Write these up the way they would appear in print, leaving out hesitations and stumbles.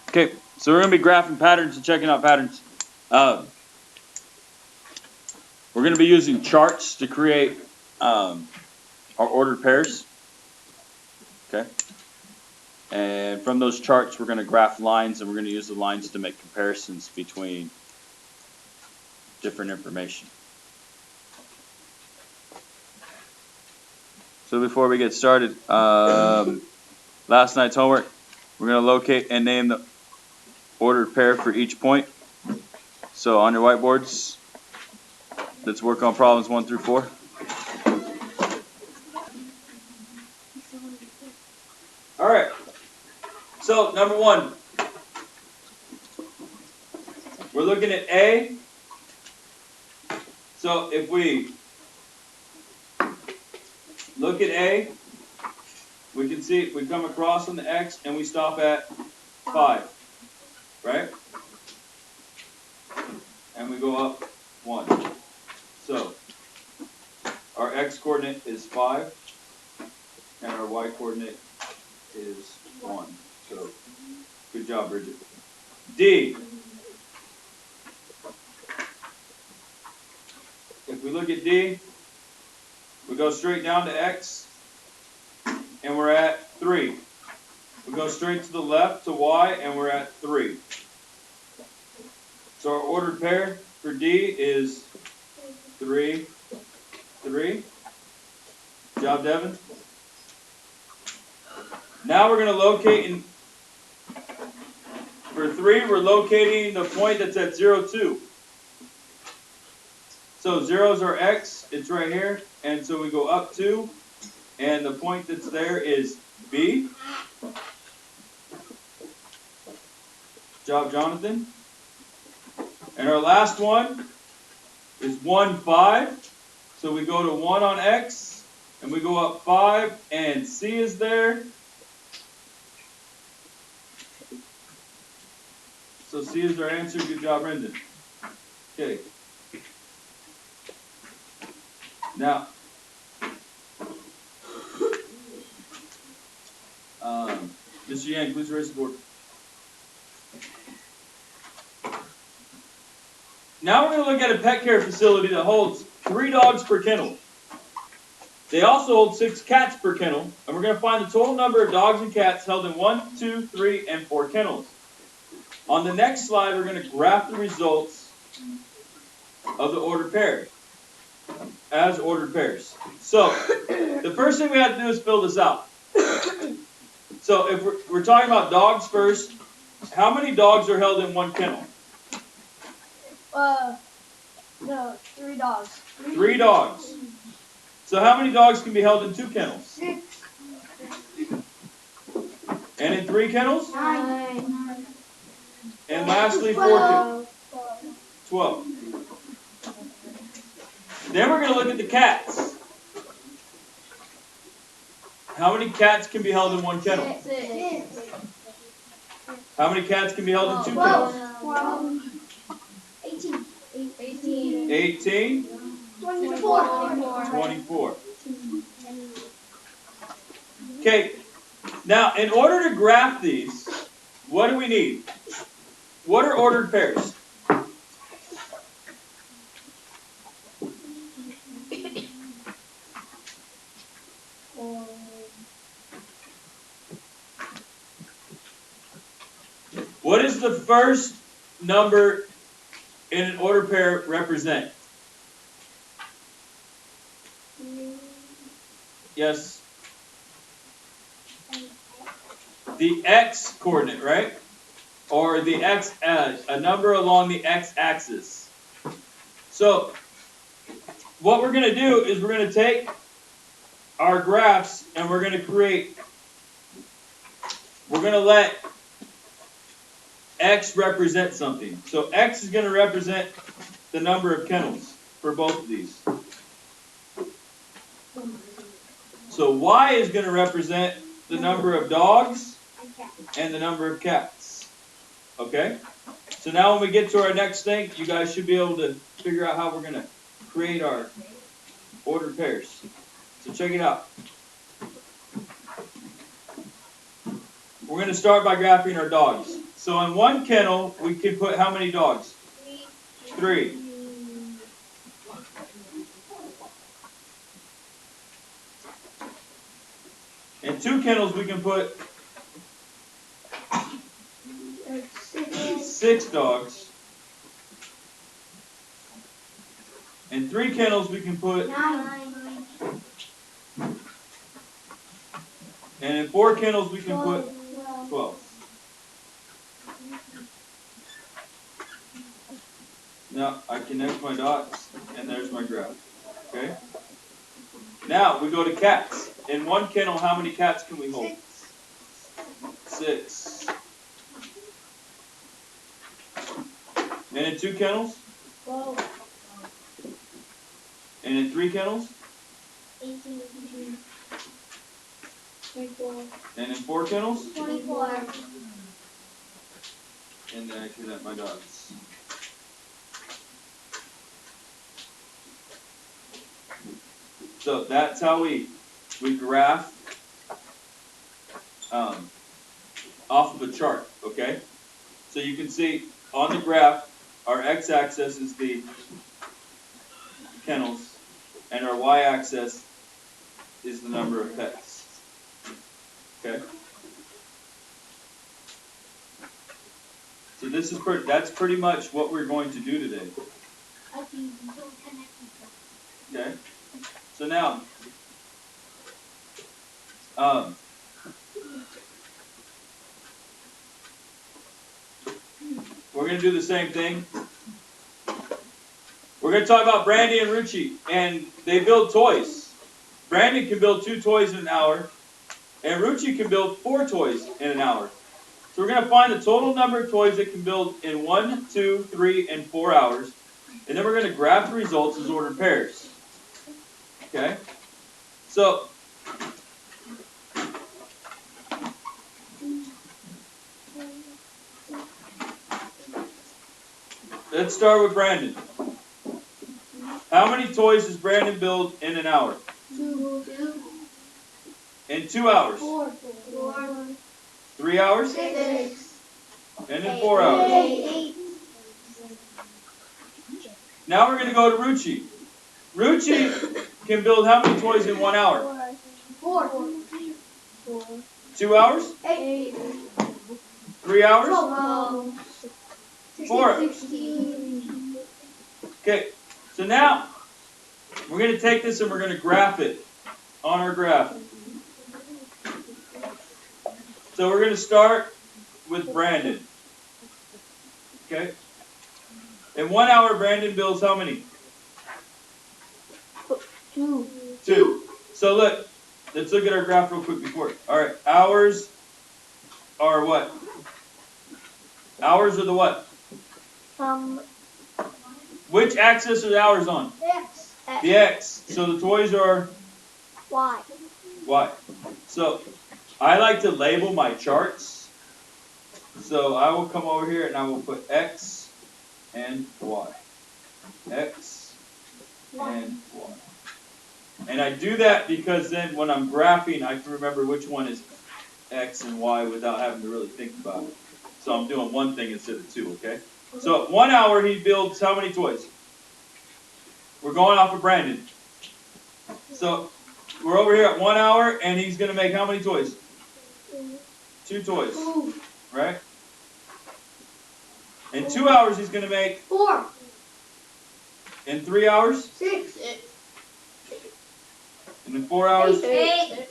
Okay, so we're going to be graphing patterns and checking out patterns. We're going to be using charts to create our ordered pairs. Okay. And from those charts, we're going to graph lines, and we're going to use the lines to make comparisons between different information. So before we get started, last night's homework, we're going to locate and name the ordered pair for each point. So on your whiteboards, let's work on problems 1 through 4. All right. So number 1, we're looking at A. So if we look at A, we can see we come across on the X and we stop at 5, right? And we go up 1. So our X coordinate is 5 and our Y coordinate is 1. So good job, Bridget. D. If we look at D, we go straight down to X and we're at 3. We go straight to the left to Y and we're at 3. So our ordered pair for D is 3, 3. Good job, Devin. Now we're going to locate, for 3, we're locating the point that's at 0, 2. So 0 is our X, it's right here, and so we go up 2, and the point that's there is B. Good job, Jonathan. And our last one is 1, 5. So we go to 1 on X, and we go up 5, and C is there. So C is our answer. Good job, Brendan. Okay. Now, Mr. Yang, please raise the board. Now we're going to look at a pet care facility that holds 3 dogs per kennel. They also hold 6 cats per kennel, and we're going to find the total number of dogs and cats held in 1, 2, 3, and 4 kennels. On the next slide, we're going to graph the results of the ordered pair as ordered pairs. So the first thing we have to do is fill this out. So if we're talking about dogs first, how many dogs are held in 1 kennel? No, 3 dogs. 3 dogs. So how many dogs can be held in 2 kennels? 6. And in 3 kennels? 9. And lastly, 4 kennels. 12. Then we're going to look at the cats. How many cats can be held in 1 kennel? 6. How many cats can be held in 2 kennels? 12. 18. 18. 24. 24. Okay, now in order to graph these, what do we need? What are ordered pairs? What does the first number in an ordered pair represent? Yes. The X coordinate, right? Or the X, a number along the X axis. So what we're going to do is we're going to take our graphs and we're going to let X represent something. So X is going to represent the number of kennels for both of these. So Y is going to represent the number of dogs and the number of cats. Okay? So now when we get to our next thing, you guys should be able to figure out how we're going to create our ordered pairs. So check it out. We're going to start by graphing our dogs. So in one kennel, we can put how many dogs? 3. In 2 kennels, we can put 6 dogs. In 3 kennels, we can put, 9. and in 4 kennels, we can put 12. Now, I connect my dots, and there's my graph. Okay? Now, we go to cats. In one kennel, how many cats can we hold? 6. And in 2 kennels? 12. And in 3 kennels? 18. 24. And in 4 kennels? 24. And then I connect my dots. So that's how we graph off of a chart, okay? So you can see on the graph, our x-axis is the kennels, and our y-axis is the number of pets. Okay? So this is that's pretty much what we're going to do today. Okay? So now, we're going to do the same thing. We're going to talk about Brandy and Ruchi, and they build toys. Brandon can build 2 toys in an hour, and Ruchi can build 4 toys in an hour. So we're going to find the total number of toys it can build in 1, 2, 3, and 4 hours, and then we're going to graph the results as ordered pairs. Okay? So, let's start with Brandon. How many toys does Brandon build in an hour? 2. In 2 hours? 4. 3 hours? 6. And in 4 hours? 8. Now we're going to go to Ruchi. Ruchi can build how many toys in 1 hour? 4. 2 hours? 8. 3 hours? 12. 4 hours. 16. Okay, so now we're going to take this and we're going to graph it on our graph. So we're going to start with Brandon. Okay? In 1 hour, Brandon builds how many? 2. 2. So look, let's look at our graph real quick before. Alright, hours are what? Hours are the what? Which axis are the hours on? X. The X. So the toys are Y. Y. So I like to label my charts. So I will come over here and I will put X and Y. X and Y. And I do that because then when I'm graphing, I can remember which one is X and Y without having to really think about it. So I'm doing one thing instead of 2, okay? So 1 hour he builds how many toys? We're going off of Brandon. So we're over here at 1 hour and he's going to make how many toys? 2 toys, right? In 2 hours he's going to make 4. in 3 hours? 6. And in 4 hours? 8.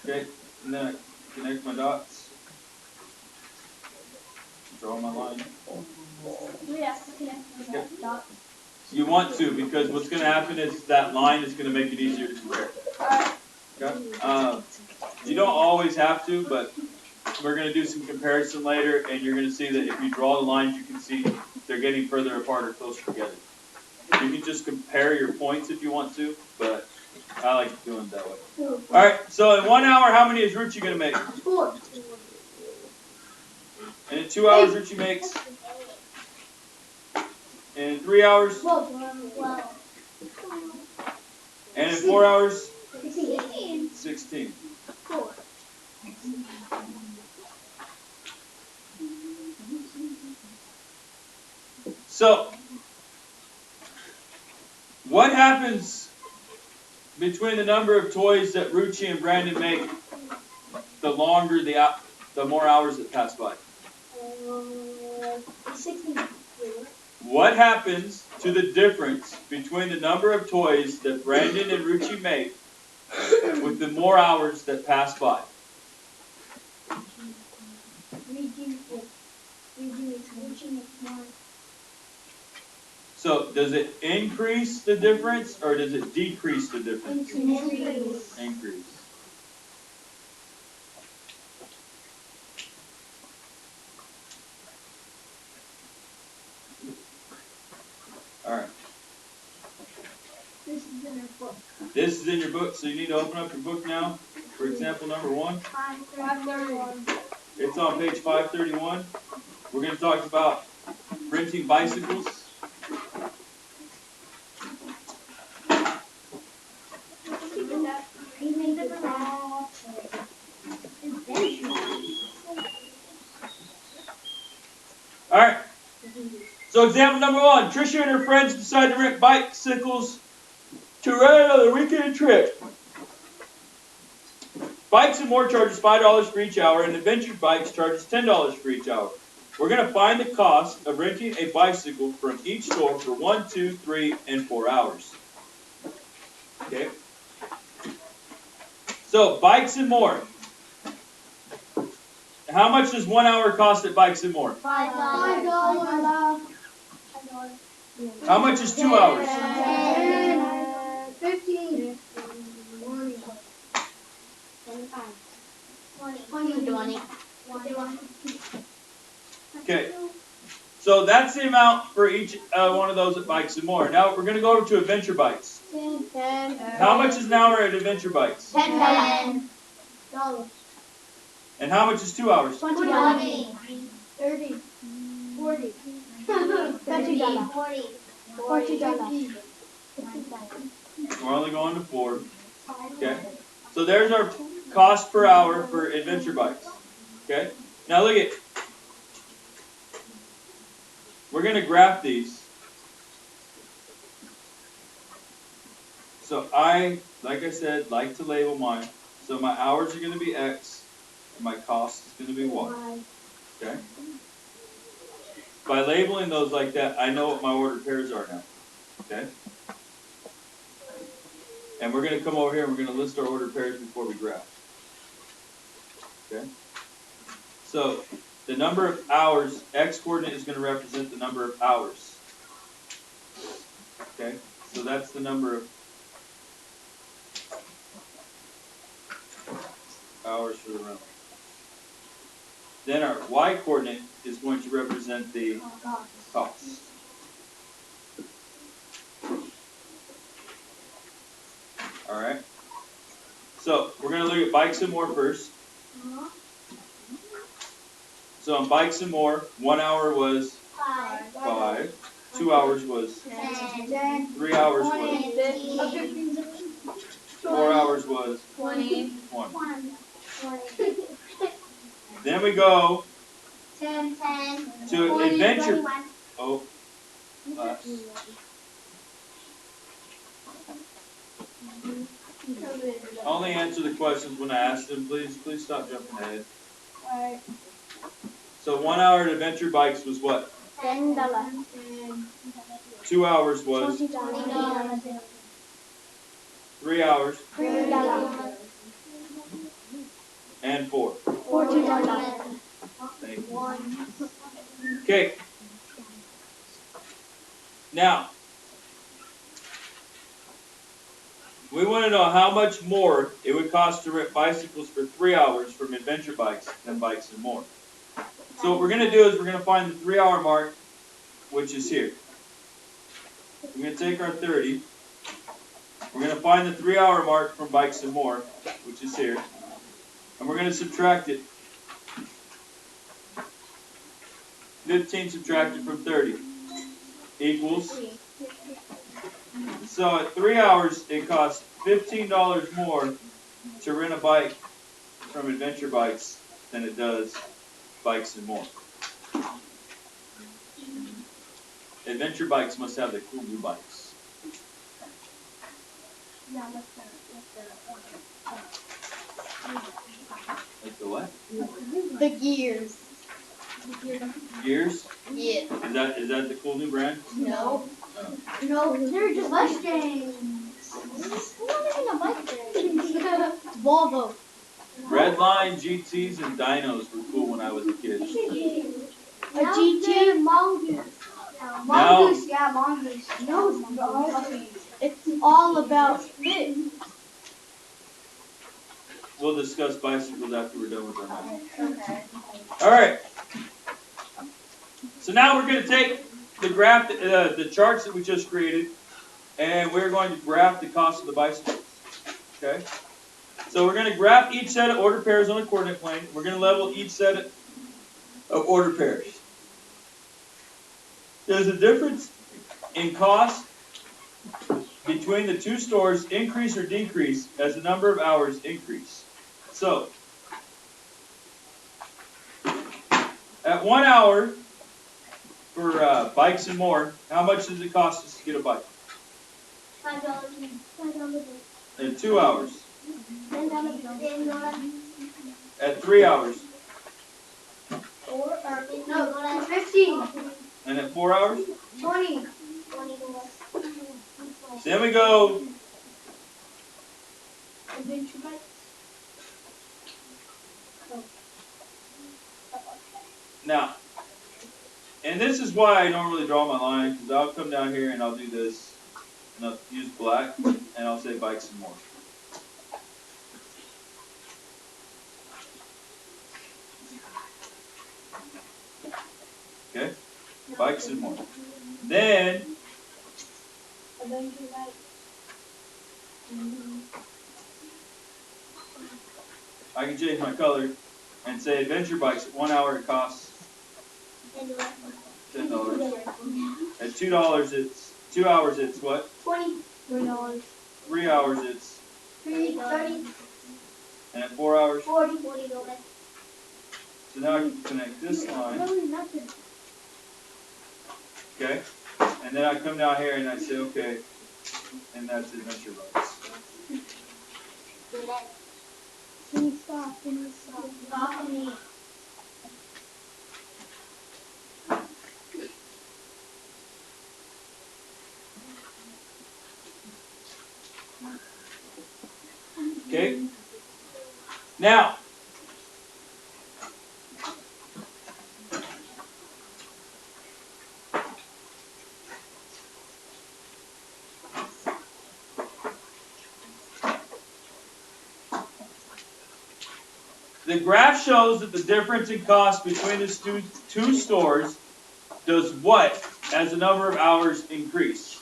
Okay, and then I connect my dots. Draw my line. We have to connect the dots. You want to, because what's going to happen is that line is going to make it easier to compare. Okay? You don't always have to, but we're going to do some comparison later, and you're going to see that if you draw the lines, you can see they're getting further apart or closer together. You can just compare your points if you want to, but I like doing it that way. Alright, so in 1 hour, how many is Ruchi going to make? 4. And in 2 hours, Ruchi makes? And in 3 hours? 12. And in 4 hours? 16. 16. 4. So, what happens between the number of toys that Ruchi and Brandon make the longer the more hours that pass by? 60. What happens to the difference between the number of toys that Brandon and Ruchi make with the more hours that pass by? So, does it increase the difference or does it decrease the difference? Increase. Increase. Alright. This is in our book. This is in your book, so you need to open up your book now for example number 1. 531. It's on page 531. We're going to talk about renting bicycles. Alright. So example number 1. Tricia and her friends decide to rent bicycles to run another weekend trip. Bikes and More charges $5 for each hour, and Adventure Bikes charges $10 for each hour. We're going to find the cost of renting a bicycle from each store for 1, 2, 3, and 4 hours. Okay? So, Bikes and More. How much does 1 hour cost at Bikes and More? $5. How much is 2 hours? 15. 20. Okay. So that's the amount for each one of those at Bikes and More. Now we're going to go over to Adventure Bikes. 10. How much is an hour at Adventure Bikes? $10. And how much is 2 hours? 20. 30. 40. $30. 40. We're only going to 4. Okay. So there's our cost per hour for Adventure Bikes. Okay. Now look at. We're going to graph these. So like I said, like to label mine. So my hours are going to be X, and my cost is going to be Y. Okay? By labeling those like that, I know what my ordered pairs are now. Okay? And we're going to come over here and we're going to list our ordered pairs before we graph. Okay? So, the number of hours, X coordinate is going to represent the number of hours. Okay? So that's the number of hours for the rental. Then our Y coordinate is going to represent the cost. Alright? So, we're going to look at Bikes and More first. So on Bikes and More, 1 hour was 5. 2 hours was 10. 3 hours was 4 hours was 20. 1. Then we go 10. to Adventure. Oh, only answer the questions when I ask them, please. Please stop jumping ahead. Alright. So 1 hour at Adventure Bikes was what? $10. 2 hours was $20. 3 hours $3. and 4. $40. Thank you. Okay. Now, we want to know how much more it would cost to rent bicycles for 3 hours from Adventure Bikes than Bikes and More. So what we're going to do is we're going to find the 3 hour mark, which is here. We're going to take our 30. We're going to find the 3 hour mark from Bikes and More, which is here. And we're going to subtract it. 15 subtracted from 30 equals. So at 3 hours, it costs $15 more to rent a bike from Adventure Bikes than it does Bikes and More. Adventure Bikes must have the cool new bikes. Like the what? The gears. Gears? Yeah. Is that the cool new brand? No. No, they're just Mustangs. Not even a Mustang. Volvo. Redline, GTs, and Dinos were cool when I was a kid. A GT. Mongoose. Now- Mongoose, yeah, mongoose. No, it's all about fit. We'll discuss bicycles after we're done with our math. Okay. All right. So now we're going to take the graph, the charts that we just created, and we're going to graph the cost of the bicycles. Okay. So we're going to graph each set of order pairs on a coordinate plane. We're going to level each set of order pairs. Does the difference in cost between the two stores increase or decrease as the number of hours increase? So, at 1 hour for bikes and more, how much does it cost us to get a bike? $5. At 2 hours. $10. At 3 hours. No, 15. And at 4 hours? 20. Then we go, Adventure bike. now, and this is why I don't really draw my line, because I'll come down here and I'll do this, and I'll use black, and I'll say bikes and more. Okay? Bikes and more. Then, Adventure bike. I can change my color and say adventure bikes at 1 hour it costs $10. At $2 it's 2 hours it's what? $20. 3 hours it's, 30. and at 4 hours. 40. So now I can connect this line, Nothing. okay? And then I come down here and I say okay, and that's adventure bikes. Can you stop? Stop me. Okay? Now, the graph shows that the difference in cost between the two stores does what as the number of hours increase?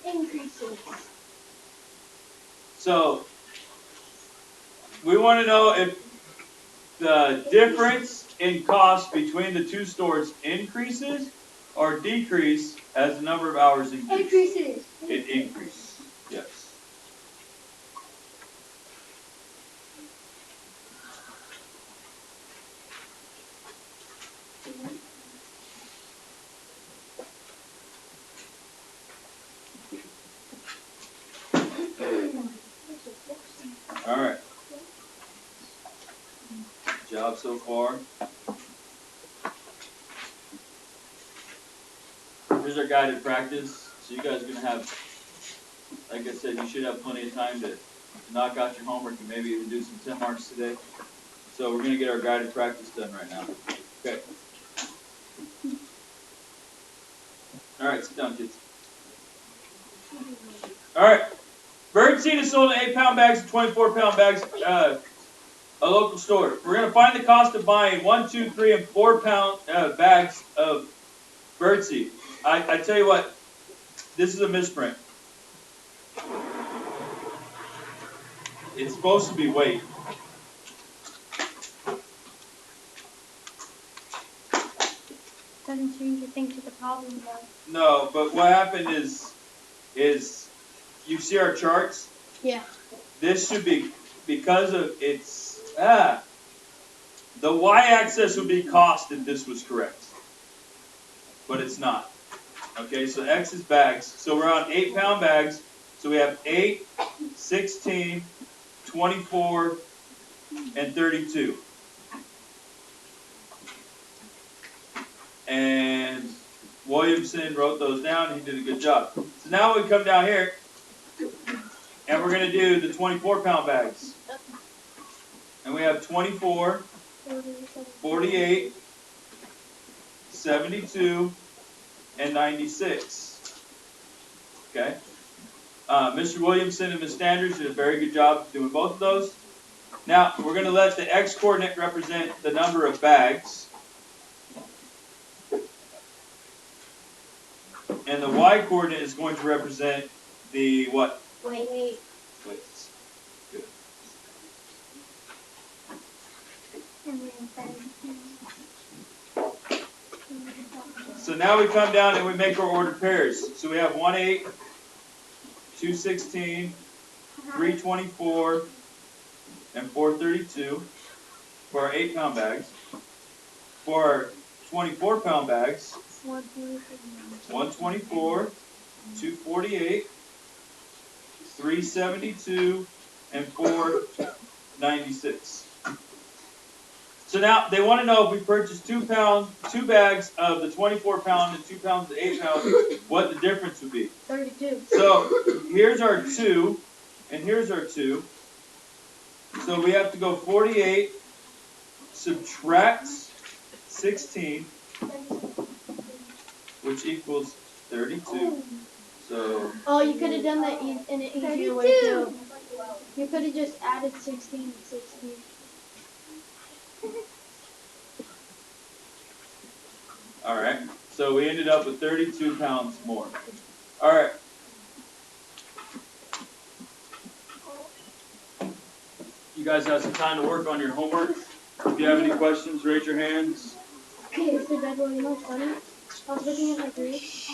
Increases. So, we want to know if the difference in cost between the two stores increases or decrease as the number of hours increase. Increases. It increases, yes. All right. Job so far. Here's our guided practice. So you guys are gonna have, like I said, you should have plenty of time to knock out your homework and maybe even do some 10 marks today. So we're gonna get our guided practice done right now. Okay. All right, sit down, kids. All right. Birdseed is sold in 8-pound bags and 24-pound bags. A local store. We're going to find the cost of buying 1, 2, 3, and 4-pound bags of birdseed. I tell you what, this is a misprint. It's supposed to be weight. Doesn't change a thing to the problem though. No, but what happened is you see our charts? Yeah. This should be, because of the y-axis would be cost if this was correct. but it's not. Okay, so X is bags. So we're on 8-pound bags. So we have 8, 16, 24, and 32. And Williamson wrote those down. He did a good job. So now we come down here, and we're going to do the 24-pound bags. And we have 24, 48, 72, and 96. Okay? Mr. Williamson and Ms. Standers did a very good job doing both of those. Now, we're going to let the x-coordinate represent the number of bags. And the y-coordinate is going to represent the what? Wait. Weights. Good. So now we come down and we make our ordered pairs. So we have 1/8, 2/16, 3/24, and 4/32 for our 8-pound bags. For our 24-pound bags, 124, 248, 372, and 496. So now they want to know if we purchase 2 bags of the 24-pound and 2 pounds of the 8-pound, what the difference would be. 32. So here's our 2, and here's our 2. So we have to go 48, subtract 16, which equals 32. So Oh, you could have done that in an easier way too. You could have just added 16 and 16. alright, so we ended up with 32 pounds more. Alright. You guys have some time to work on your homework. If you have any questions, raise your hands. Okay, Mr. Bedwell, you know what's funny? I was looking at my grades.